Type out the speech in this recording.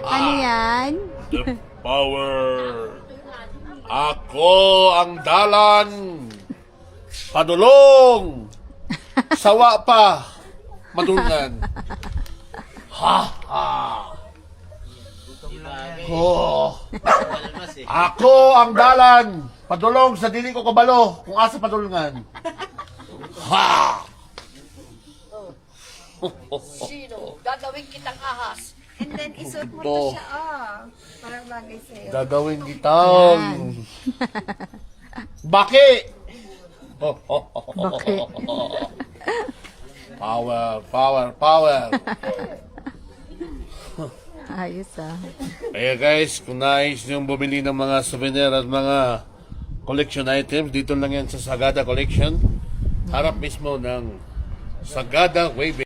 Ano yan? The power. Ako ang dalan. Padulong. Sawa pa. Madulngan. Ha ha. Oh. Ako ang dalan. Padulong sa dili ko kabalo kung asa padulngan. Ha. Sino? Gagawin kitang ahas. And then, isuot mo Ito. to siya, parang bagay sa'yo. Gagawin kitang baki. Baki. Power, power, power. Ayos ah. Kaya guys, kung nais niyong bumili ng mga souvenir at mga collection items, dito lang yan sa Sagada Collection. Harap mismo ng Sagada Waving.